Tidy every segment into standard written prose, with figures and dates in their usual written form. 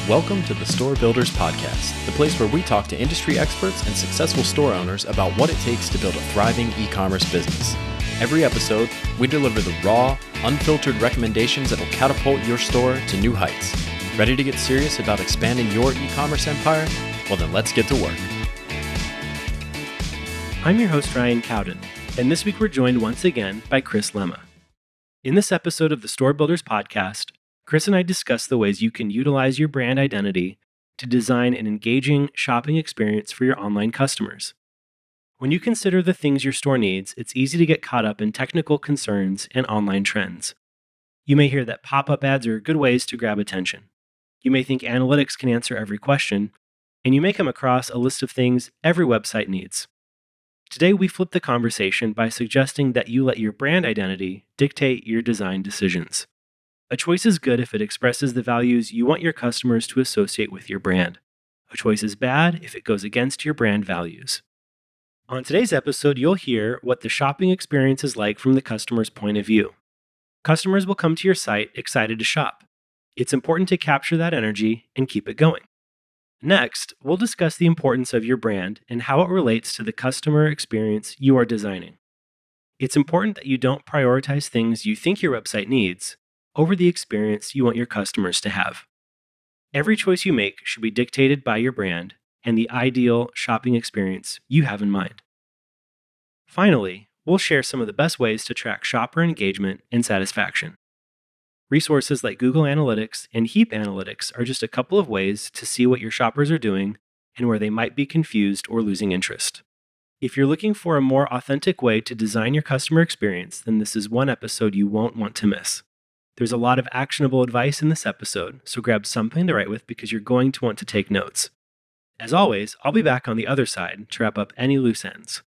Welcome to the Store Builders Podcast, the place where we talk to industry experts and successful store owners about what it takes to build a thriving e-commerce business. Every episode, we deliver the raw, unfiltered recommendations that will catapult your store to new heights. Ready to get serious about expanding your e-commerce empire? Well, then let's get to work. I'm your host, Ryan Cowden, and this week we're joined once again by Chris Lemma. In this episode of the Store Builders Podcast, Chris and I discuss the ways you can utilize your brand identity to design an engaging shopping experience for your online customers. When you consider the things your store needs, it's easy to get caught up in technical concerns and online trends. You may hear that pop-up ads are good ways to grab attention. You may think analytics can answer every question, and you may come across a list of things every website needs. Today, we flip the conversation by suggesting that you let your brand identity dictate your design decisions. A choice is good if it expresses the values you want your customers to associate with your brand. A choice is bad if it goes against your brand values. On today's episode, you'll hear what the shopping experience is like from the customer's point of view. Customers will come to your site excited to shop. It's important to capture that energy and keep it going. Next, we'll discuss the importance of your brand and how it relates to the customer experience you are designing. It's important that you don't prioritize things you think your website needs over the experience you want your customers to have. Every choice you make should be dictated by your brand and the ideal shopping experience you have in mind. Finally, we'll share some of the best ways to track shopper engagement and satisfaction. Resources like Google Analytics and Heap Analytics are just a couple of ways to see what your shoppers are doing and where they might be confused or losing interest. If you're looking for a more authentic way to design your customer experience, then this is one episode you won't want to miss. There's a lot of actionable advice in this episode, so grab something to write with because you're going to want to take notes. As always, I'll be back on the other side to wrap up any loose ends.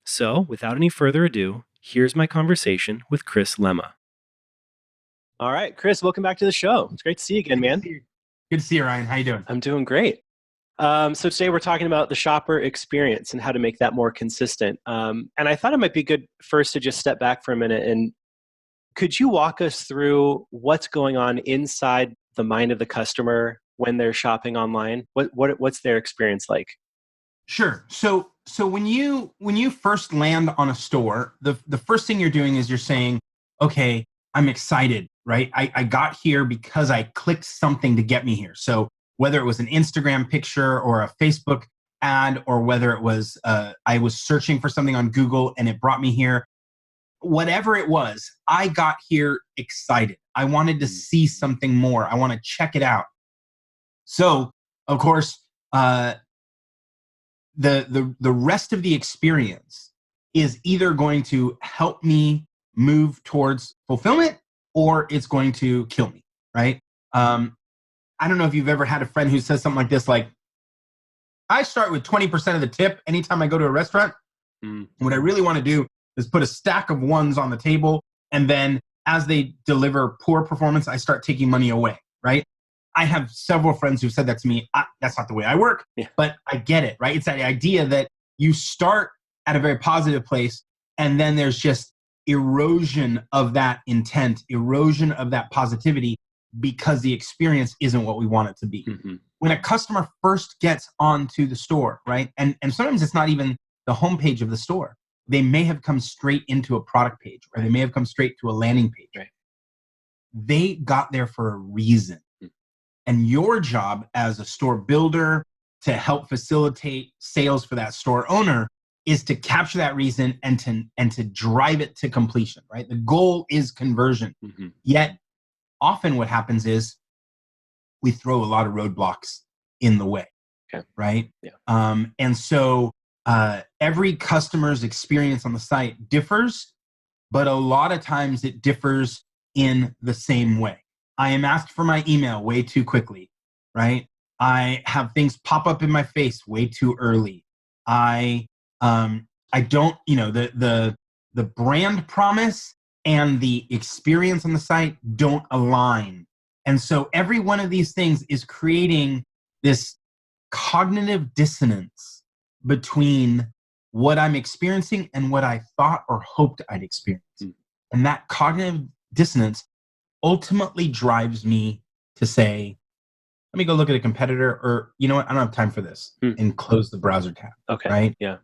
So, without any further ado, here's my conversation with Chris Lemma. All right, Chris, welcome back to the show. It's great to see you again, man. Good to see you, Ryan. How you doing? I'm doing great. So today we're talking about the shopper experience and how to make that more consistent. And I thought it might be good first to just step back for a minute. And could you walk us through what's going on inside the mind of the customer when they're shopping online? What's their experience like? Sure. So when you first land on a store, the first thing you're doing is you're saying, okay, I'm excited, right? I got here because I clicked something to get me here. So whether it was an Instagram picture or a Facebook ad, or whether it was I was searching for something on Google and it brought me here, whatever it was, I got here excited. I wanted to see something more. I want to check it out. So, of course, the rest of the experience is either going to help me move towards fulfillment or it's going to kill me, right? I don't know if you've ever had a friend who says something like this, like, I start with 20% of the tip anytime I go to a restaurant. What I really want to do is put a stack of ones on the table, and then as they deliver poor performance, I start taking money away, right? I have several friends who've said that to me. That's not the way I work, but I get it, right? It's that idea that you start at a very positive place, and then there's just erosion of that intent, erosion of that positivity, because the experience isn't what we want it to be. Mm-hmm. When a customer first gets onto the store, right? And sometimes it's not even the homepage of the store. They may have come straight into a product page, or they may have come straight to a landing page. Right. They got there for a reason. Mm-hmm. And your job as a store builder to help facilitate sales for that store owner is to capture that reason and to drive it to completion, right? The goal is conversion. Mm-hmm. Yet, often what happens is we throw a lot of roadblocks in the way, right? Yeah. And so every customer's experience on the site differs, but a lot of times it differs in the same way. I am asked for my email way too quickly, right? I have things pop up in my face way too early. I don't, the brand promise and the experience on the site don't align. And so every one of these things is creating this cognitive dissonance between what I'm experiencing and what I thought or hoped I'd experience. And that cognitive dissonance ultimately drives me to say, let me go look at a competitor, or you know what, I don't have time for this, and close the browser tab. Okay. Right. Yeah.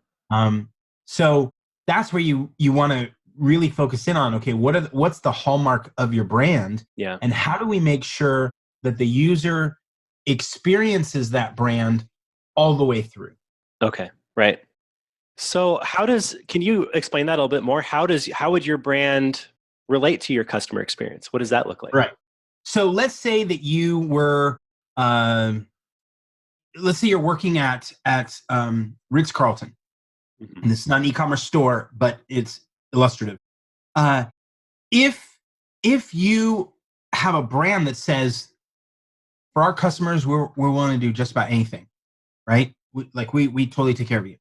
So that's where you want to really focus in on, okay, what's the hallmark of your brand? Yeah. And how do we make sure that the user experiences that brand all the way through? Okay. Right. So can you explain that a little bit more? How would your brand relate to your customer experience? What does that look like? Right. So let's say that you were, let's say you're working at Ritz-Carlton. Mm-hmm. And this is not an e-commerce store, but it's illustrative. If you have a brand that says, for our customers, we're willing to do just about anything, right? We totally take care of you.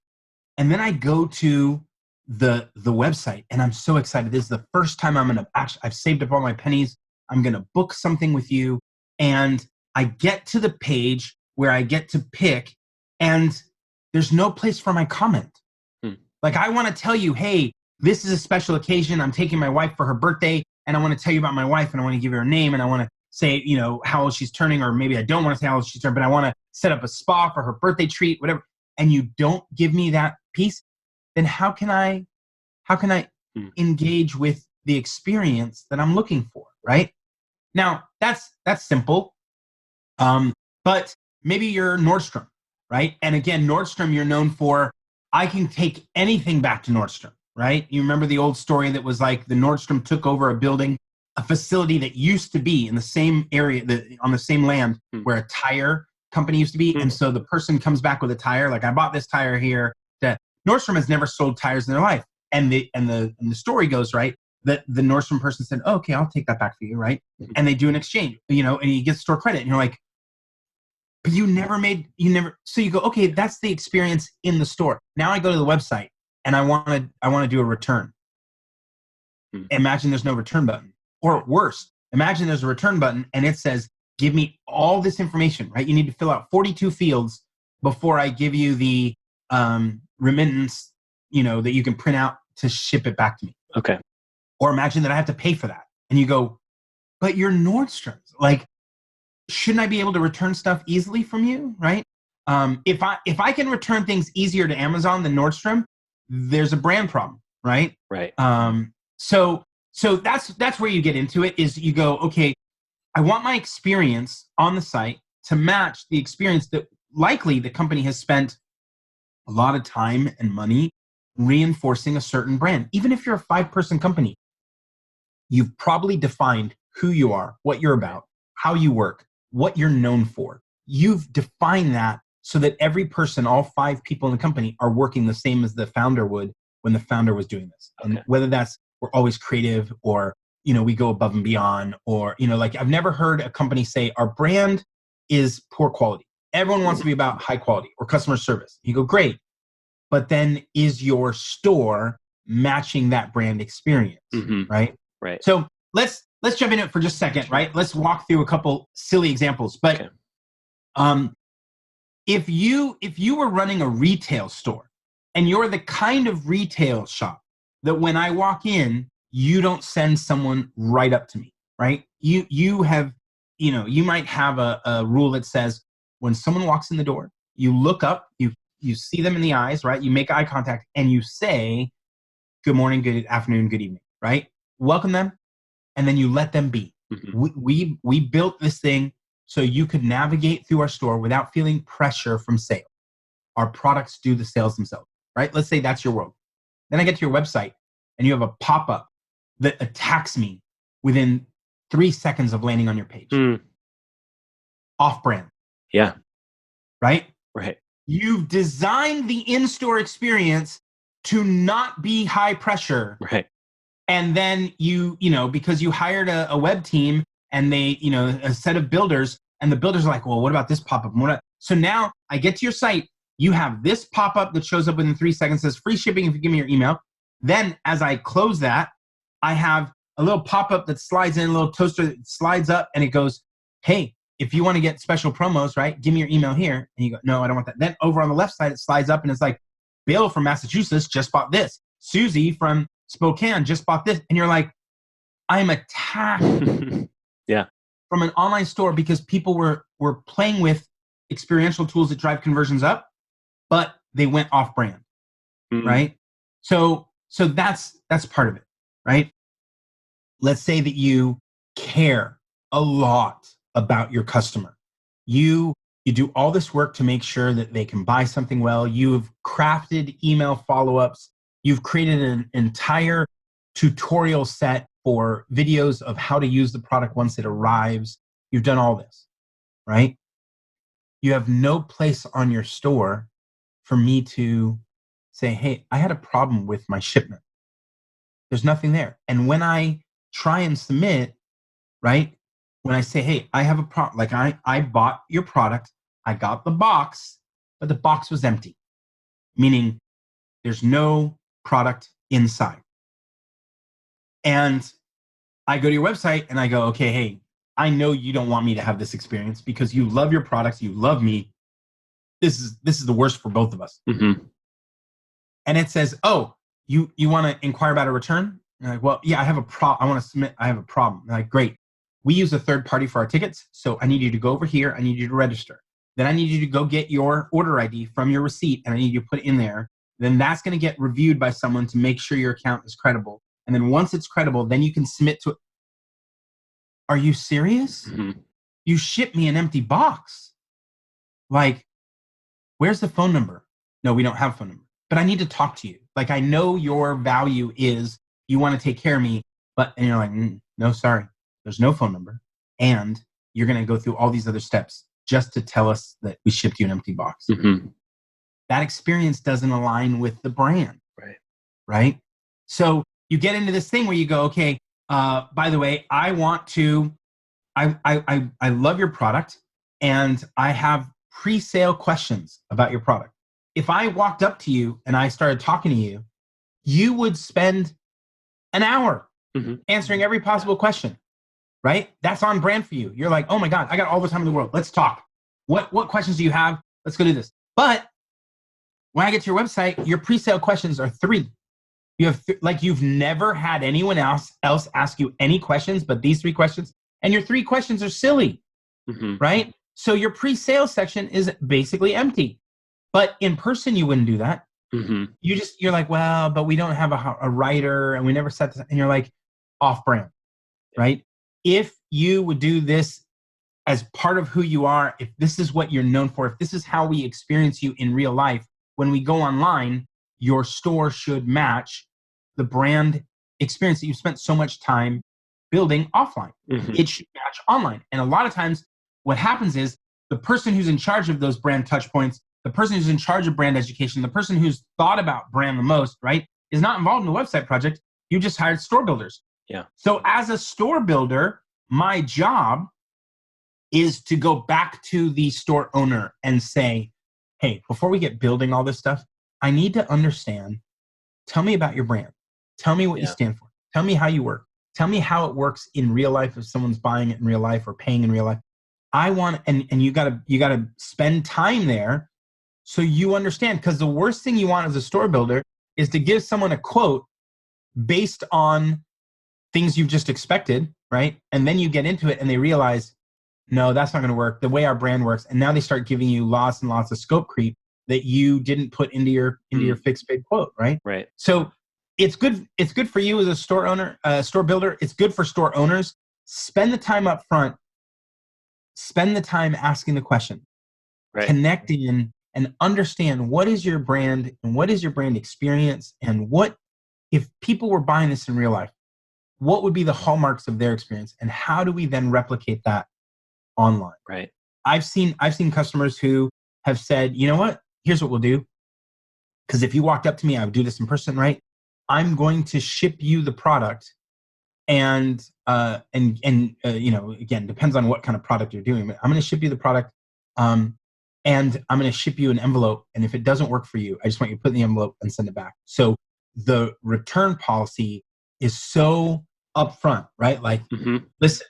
And then I go to the website, and I'm so excited. This is the first time I've saved up all my pennies. I'm gonna book something with you, and I get to the page where I get to pick, and there's no place for my comment. Like, I want to tell you, hey, this is a special occasion. I'm taking my wife for her birthday, and I want to tell you about my wife, and I want to give her a name, and I want to say, how old she's turning, or maybe I don't want to say how old she's turning, but I want to set up a spa for her birthday treat, whatever. And you don't give me that piece, then how can I engage with the experience that I'm looking for, right? Now, that's simple. But maybe you're Nordstrom, right? And again, Nordstrom, you're known for, I can take anything back to Nordstrom, right? You remember the old story that was like the Nordstrom took over a building, a facility that used to be in the same area, on the same land where a tire company used to be. And so the person comes back with a tire, like, I bought this tire here. Nordstrom has never sold tires in their life. And the story goes, right, that the Nordstrom person said, oh, okay, I'll take that back for you, right? And they do an exchange, and you get store credit, and you're like, but so you go, okay, that's the experience in the store. Now I go to the website and I want to do a return. Imagine there's no return button. Or worse, imagine there's a return button and it says, give me all this information, right? You need to fill out 42 fields before I give you the remittance, that you can print out to ship it back to me. Okay. Or imagine that I have to pay for that. And you go, but you're Nordstrom's. Like, shouldn't I be able to return stuff easily from you, right? If I can return things easier to Amazon than Nordstrom, there's a brand problem, right? Right. So that's where you get into it, is you go, okay, I want my experience on the site to match the experience that likely the company has spent a lot of time and money reinforcing a certain brand. Even if you're a 5-person company, you've probably defined who you are, what you're about, how you work, what you're known for. You've defined that so that every person, all 5 people in the company, are working the same as the founder would when the founder was doing this. Okay. And whether that's, we're always creative, or, we go above and beyond, or, like, I've never heard a company say our brand is poor quality. Everyone wants to be about high quality or customer service. You go, great. But then is your store matching that brand experience, right? Right. So let's jump into it for just a second, right? Let's walk through a couple silly examples. But if you were running a retail store, and you're the kind of retail shop that when I walk in, you don't send someone right up to me, right? You have, you might have a rule that says when someone walks in the door, you look up, you see them in the eyes, right? You make eye contact and you say, good morning, good afternoon, good evening, right? Welcome them. And then you let them be. We built this thing so you could navigate through our store without feeling pressure from sales. Our products do the sales themselves, right? Let's say that's your world. Then I get to your website and you have a pop-up that attacks me within 3 seconds of landing on your page. Off-brand. Yeah. Right? Right. You've designed the in-store experience to not be high pressure. Right. And then because you hired a web team and they, a set of builders, and the builders are like, well, what about this pop-up? So now I get to your site, you have this pop-up that shows up within 3 seconds, says free shipping if you give me your email. Then as I close that, I have a little pop-up that slides in, a little toaster that slides up, and it goes, hey, if you want to get special promos, right, give me your email here. And you go, no, I don't want that. Then over on the left side, it slides up and it's like, Bill from Massachusetts just bought this. Susie from Spokane just bought this. And you're like, I'm attacked. Yeah. from an online store because people were playing with experiential tools that drive conversions up, but they went off brand, right? So that's part of it, right? Let's say that you care a lot about your customer. You do all this work to make sure that they can buy something well. You've crafted email follow-ups. You've created an entire tutorial set for videos of how to use the product once it arrives. You've done all this, right? You have no place on your store for me to say, hey, I had a problem with my shipment. There's nothing there. And when I try and submit, right? When I say, hey, I have a problem, like I bought your product, I got the box, but the box was empty, meaning there's no product inside. And I go to your website and I go, okay, hey, I know you don't want me to have this experience because you love your products, you love me. This is the worst for both of us. Mm-hmm. And it says, oh, you want to inquire about a return? And I'm like, well, yeah, I have a problem. I want to submit. I have a problem. And I'm like, great. We use a third party for our tickets. So I need you to go over here. I need you to register. Then I need you to go get your order ID from your receipt and I need you to put it in there. Then that's going to get reviewed by someone to make sure your account is credible. And then once it's credible, then you can submit to it. Are you serious? Mm-hmm. You ship me an empty box. Like, where's the phone number? No, we don't have a phone number. But I need to talk to you. Like, I know your value is you want to take care of me, and you're like, no, sorry. There's no phone number. And you're going to go through all these other steps just to tell us that we shipped you an empty box. Mm-hmm. That experience doesn't align with the brand. Right? So you get into this thing where you go, okay, by the way, I love your product and I have pre-sale questions about your product. If I walked up to you and I started talking to you, you would spend an hour answering every possible question, right? That's on brand for you. You're like, oh my God, I got all the time in the world. Let's talk. What questions do you have? Let's go do this. But when I get to your website, your pre-sale questions are 3. You have you've never had anyone else ask you any questions but these 3 questions, and your 3 questions are silly, right? So your pre-sale section is basically empty. But in person, you wouldn't do that. You're like, well, but we don't have a writer, and we never set this, and you're like, off-brand, right? If you would do this as part of who you are, if this is what you're known for, if this is how we experience you in real life, when we go online, your store should match the brand experience that you've spent so much time building offline. It should match online. And a lot of times what happens is the person who's in charge of those brand touch points, the person who's in charge of brand education, the person who's thought about brand the most, right, is not involved in the website project. You just hired store builders. Yeah. So as a store builder, my job is to go back to the store owner and say, hey, before we get building all this stuff, I need to understand, tell me about your brand. Tell me what you stand for. Tell me how you work. Tell me how it works in real life if someone's buying it in real life or paying in real life. I want, and you gotta spend time there so you understand, because the worst thing you want as a store builder is to give someone a quote based on things you've just expected, right? And then you get into it and they realize, no, that's not going to work the way our brand works. And now they start giving you lots and lots of scope creep that you didn't put into your fixed bid quote, right? Right. So it's good for you as a store owner, store builder. It's good for store owners. Spend the time up front. Spend the time asking the question. Right. Connect in and understand what is your brand and what is your brand experience, and what, if people were buying this in real life, what would be the hallmarks of their experience, and how do we then replicate that online? Right. I've seen customers who have said, you know what, here's what we'll do. Because if you walked up to me, I would do this in person, right? I'm going to ship you the product, and you know, again, depends on what kind of product you're doing, but I'm going to ship you the product, and I'm going to ship you an envelope. And if it doesn't work for you, I just want you to put it in the envelope and send it back. So the return policy is so upfront, right? Like, listen,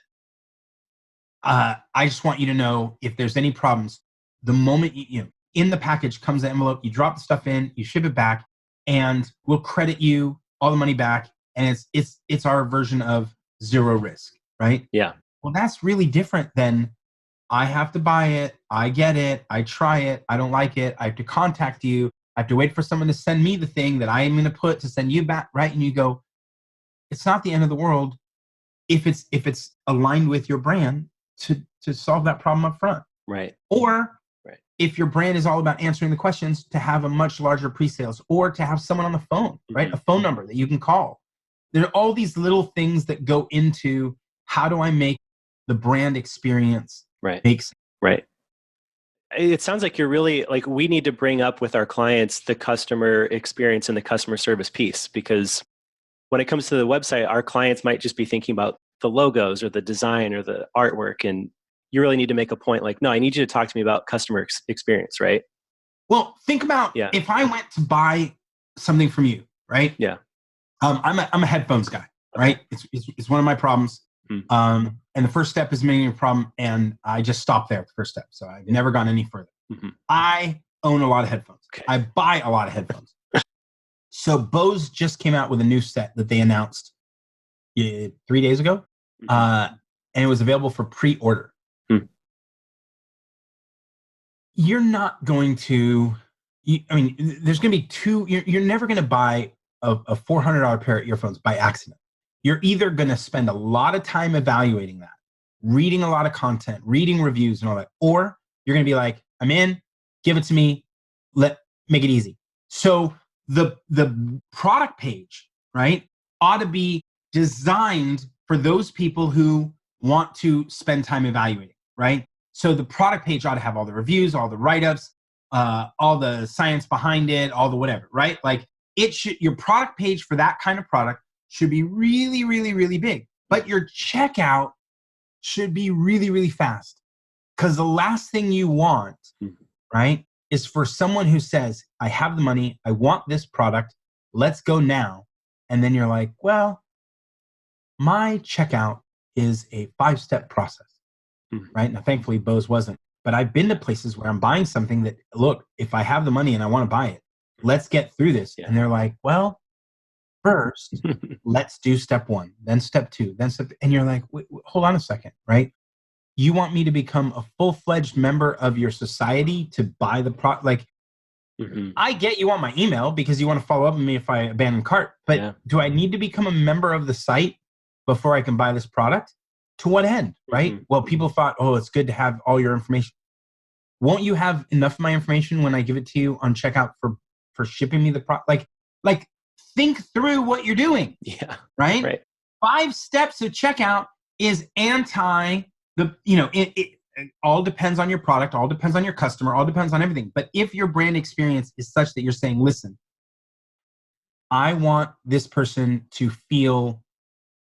I just want you to know if there's any problems, the moment you know, in the package comes the envelope, you drop the stuff in, you ship it back, and we'll credit you all the money back. And it's our version of zero risk, right? Yeah. Well, that's really different than I have to buy it, I get it, I try it, I don't like it, I have to contact you, I have to wait for someone to send me the thing that I am going to put to send you back, right? And you go, it's not the end of the world if it's aligned with your brand to solve that problem up front. Right. Or Right. if your brand is all about answering the questions, to have a much larger pre-sales, or to have someone on the phone, right? Mhm. A phone number that you can call. There are all these little things that go into how do I make the brand experience Right. make sense. Right. It sounds like you're really like, we need to bring up with our clients the customer experience and the customer service piece, because when it comes to the website, our clients might just be thinking about the logos or the design or the artwork. And you really need to make a point like, no, I need you to talk to me about customer experience, right? Well, think about Yeah. if I went to buy something from you, right? Yeah. I'm a headphones guy, right? It's one of my problems. And the first step is making a problem, and I just stopped there at the first step. So I've never gone any further. Mhm. I own a lot of headphones. Okay. I buy a lot of headphones. So Bose just came out with a new set that they announced 3 days ago, Mhm. and it was available for pre-order. Hmm. You're not going to, there's going to be you're never going to buy a $400 pair of earphones by accident. You're either going to spend a lot of time evaluating that, reading a lot of content, reading reviews and all that, or you're going to be like, I'm in, give it to me, make it easy. So the product page, right, ought to be designed for those people who want to spend time evaluating, right? So the product page ought to have all the reviews, all the write-ups, all the science behind it, all the whatever, right? Like your product page for that kind of product should be really, really, really big. But your checkout should be really, really fast. Because the last thing you want, right, is for someone who says, I have the money, I want this product, let's go now. And then you're like, well, my checkout is a 5-step process, right? Now, thankfully, Bose wasn't. But I've been to places where I'm buying something that, look, if I have the money and I want to buy it, let's get through this. Yeah. And they're like, well, first, let's do step 1, then step 2, then step, and you're like, wait, hold on a second, right? You want me to become a full-fledged member of your society to buy the product? Like, I get you want my email because you want to follow up with me if I abandon cart, but do I need to become a member of the site before I can buy this product? To what end, right? Well, people thought, oh, it's good to have all your information. Won't you have enough of my information when I give it to you on checkout for shipping me the product? Like, think through what you're doing. Yeah. Right? 5 steps of checkout is anti the, it all depends on your product, all depends on your customer, all depends on everything. But if your brand experience is such that you're saying, listen, I want this person to feel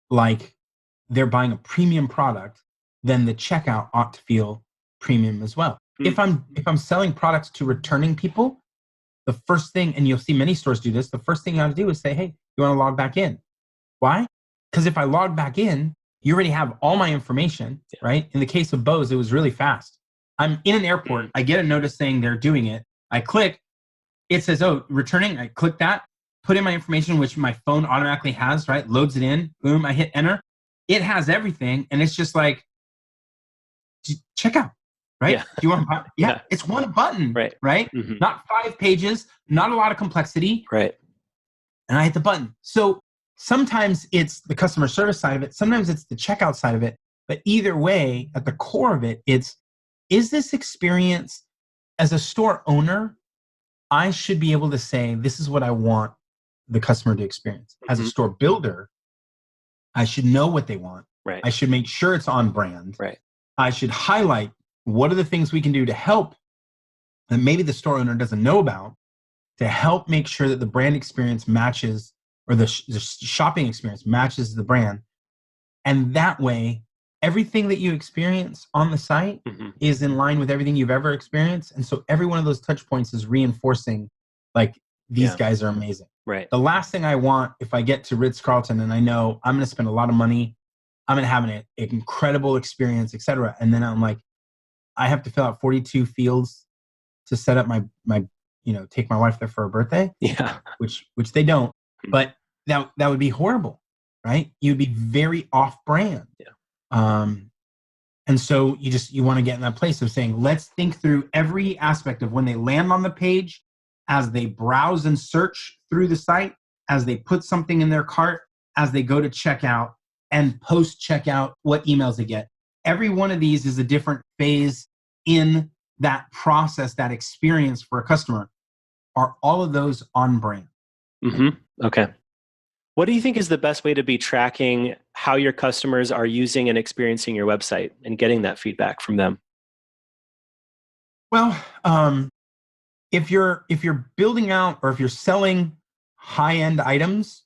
like they're buying a premium product, then the checkout ought to feel premium as well. If I'm selling products to returning people, the first thing, and you'll see many stores do this, the first thing you ought to do is say, hey, you want to log back in? Why? Because if I log back in, you already have all my information, right? In the case of Bose, it was really fast. I'm in an airport. I get a notice saying they're doing it. I click. It says, oh, returning. I click that, put in my information, which my phone automatically has, right? Loads it in. Boom, I hit enter. It has everything. And it's just like, check out, right? Yeah. Do you want to buy? It's one button, right? Not 5 pages, not a lot of complexity. Right. And I hit the button. So sometimes it's the customer service side of it. Sometimes it's the checkout side of it. But either way, at the core of it, is this experience as a store owner, I should be able to say, this is what I want the customer to experience. As a store builder, I should know what they want. Right. I should make sure it's on brand. Right. I should highlight what are the things we can do to help that maybe the store owner doesn't know about, to help make sure that the brand experience matches, or the shopping experience matches the brand. And that way, everything that you experience on the site is in line with everything you've ever experienced. And so every one of those touch points is reinforcing, like, these guys are amazing. Right. The last thing I want, if I get to Ritz-Carlton and I know I'm going to spend a lot of money, I'm going to have an incredible experience, etc. And then I'm like, I have to fill out 42 fields to set up my take my wife there for her birthday. Yeah. Which they don't. But that would be horrible, right? You'd be very off brand. Yeah. And so you want to get in that place of saying, let's think through every aspect of when they land on the page, as they browse and search through the site, as they put something in their cart, as they go to checkout, and post checkout, what emails they get. Every one of these is a different phase in that process, that experience for a customer. Are all of those on brand? Okay. What do you think is the best way to be tracking how your customers are using and experiencing your website and getting that feedback from them? Well, if you're building out or if you're selling high-end items,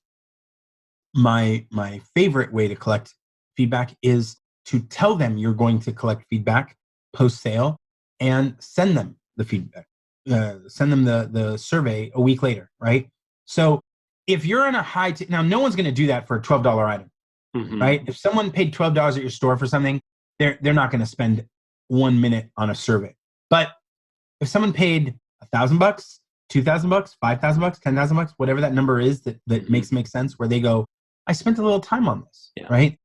my favorite way to collect feedback is to tell them you're going to collect feedback post-sale and send them the feedback. Send them the survey a week later, right? So if you're in a now no one's going to do that for a $12 item, right? If someone paid $12 at your store for something, they're not going to spend 1 minute on a survey. But if someone paid $1,000, $2,000, $5,000, $10,000, whatever that number is that makes sense, where they go, I spent a little time on this, right?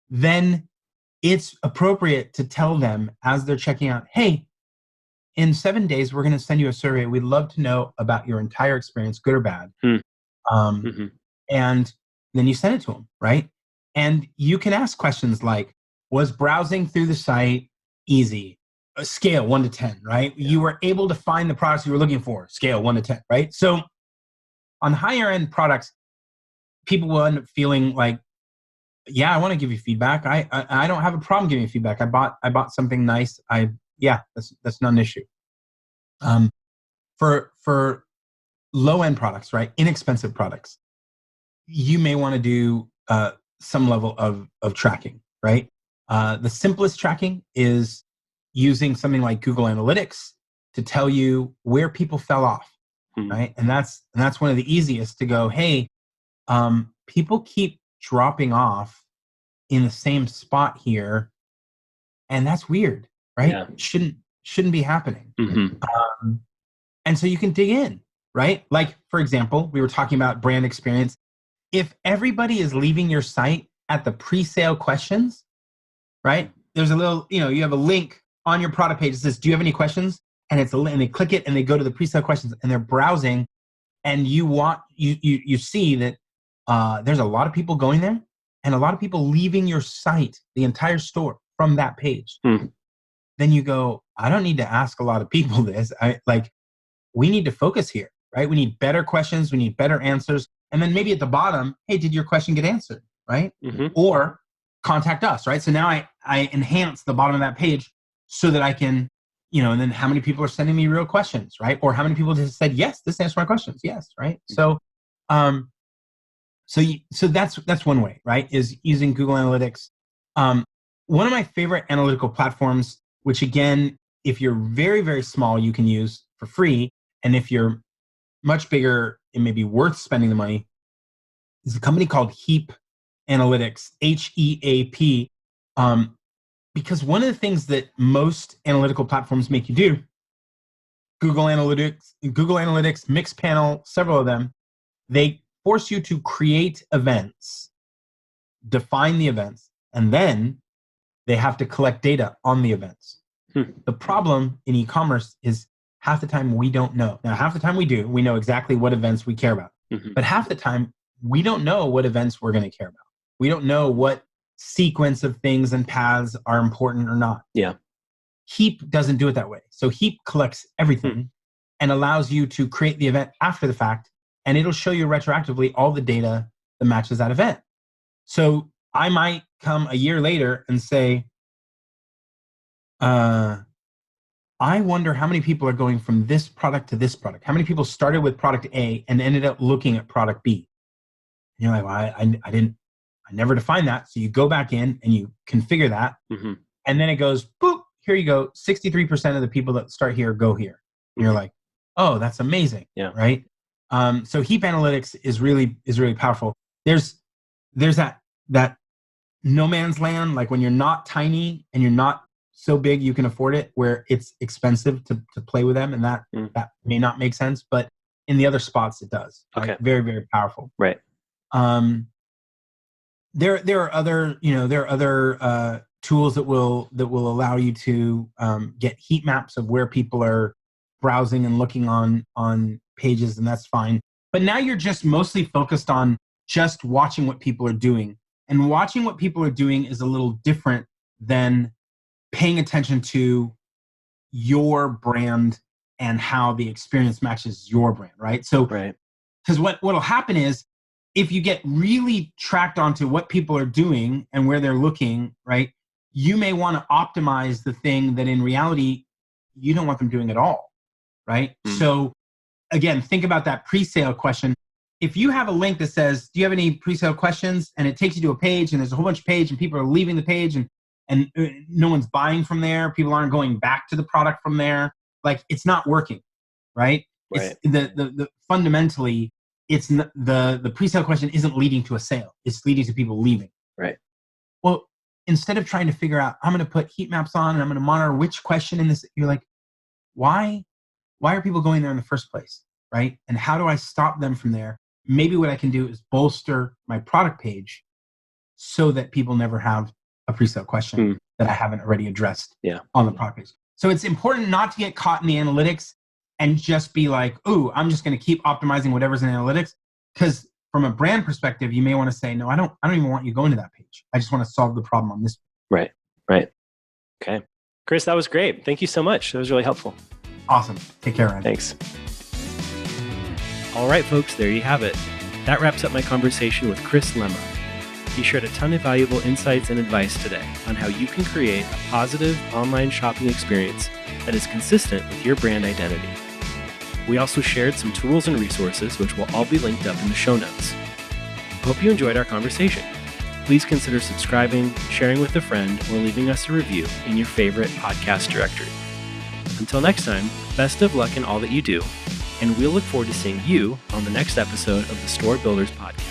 Then it's appropriate to tell them as they're checking out, hey, in 7 days, we're going to send you a survey. We'd love to know about your entire experience, good or bad. And then you send it to them, right? And you can ask questions like, was browsing through the site easy? A scale 1 to 10, right? Yeah. You were able to find the products you were looking for, scale 1 to 10, right? So on higher end products, people will end up feeling like, yeah, I want to give you feedback. I don't have a problem giving you feedback. I bought something nice. That's not an issue. For low end products, right? Inexpensive products, you may want to do some level of tracking, right? The simplest tracking is using something like Google Analytics to tell you where people fell off, right? And that's one of the easiest to go, hey, people keep dropping off in the same spot here, and that's weird, right? Yeah. Shouldn't be happening. And so you can dig in, right? Like, for example, we were talking about brand experience. If everybody is leaving your site at the pre-sale questions, right? There's a little, you have a link on your product page that says, do you have any questions? And and they click it and they go to the pre-sale questions and they're browsing, and you see that there's a lot of people going there and a lot of people leaving your site, the entire store, from that page. Then you go, I don't need to ask a lot of people this. We need to focus here, right? We need better questions. We need better answers. And then maybe at the bottom, hey, did your question get answered, right? Or contact us, right? So now I enhance the bottom of that page so that I can, and then how many people are sending me real questions, right? Or how many people just said, yes, this answers my questions. Yes, right? So, so that's one way, right? Is using Google Analytics. One of my favorite analytical platforms, which again, if you're very, very small, you can use for free. And if you're much bigger, it may be worth spending the money, is a company called Heap Analytics, HEAP. Because one of the things that most analytical platforms make you do, Google Analytics, Mixpanel, several of them, they force you to create events, define the events, and then they have to collect data on the events. The problem in e-commerce is half the time we don't know. Now, half the time we do. We know exactly what events we care about. But half the time, we don't know what events we're going to care about. We don't know what sequence of things and paths are important or not. Yeah. Heap doesn't do it that way. So Heap collects everything and allows you to create the event after the fact, and it'll show you retroactively all the data that matches that event. So I might come a year later and say, I wonder how many people are going from this product to this product. How many people started with product A and ended up looking at product B? And you're like, well, I never defined that. So you go back in and you configure that. And then it goes, boop, here you go. 63% of the people that start here go here. And you're like, oh, that's amazing. Yeah. Right. So Heap Analytics is really powerful. There's that no man's land, like when you're not tiny and you're not so big you can afford it, where it's expensive to play with them, and that may not make sense, but in the other spots it does. Okay. Right? Very, very powerful. Right. There are other tools that will allow you to get heat maps of where people are browsing and looking on pages, and that's fine. But now you're just mostly focused on just watching what people are doing. And watching what people are doing is a little different than paying attention to your brand and how the experience matches your brand, right? So, because what'll happen is, if you get really tracked onto what people are doing and where they're looking, right, you may want to optimize the thing that in reality you don't want them doing at all, right? So again, think about that pre-sale question. If you have a link that says, do you have any pre-sale questions? And it takes you to a page, and there's a whole bunch of page, and people are leaving the page, and no one's buying from there. People aren't going back to the product from there. Like, it's not working, right? It's the fundamentally, it's the pre-sale question isn't leading to a sale. It's leading to people leaving. Right. Well, instead of trying to figure out, I'm going to put heat maps on and I'm going to monitor which question in this, you're like, why are people going there in the first place, right? And how do I stop them from there? Maybe what I can do is bolster my product page so that people never have a pre-sale question that I haven't already addressed on the product page. So it's important not to get caught in the analytics and just be like, ooh, I'm just going to keep optimizing whatever's in analytics. Because from a brand perspective, you may want to say, no, I don't even want you going to that page. I just want to solve the problem on this. Right. Okay. Chris, that was great. Thank you so much. That was really helpful. Awesome. Take care, Ryan. Thanks. All right, folks, there you have it. That wraps up my conversation with Chris Lema. He shared a ton of valuable insights and advice today on how you can create a positive online shopping experience that is consistent with your brand identity. We also shared some tools and resources, which will all be linked up in the show notes. Hope you enjoyed our conversation. Please consider subscribing, sharing with a friend, or leaving us a review in your favorite podcast directory. Until next time, best of luck in all that you do, and we'll look forward to seeing you on the next episode of the Store Builders Podcast.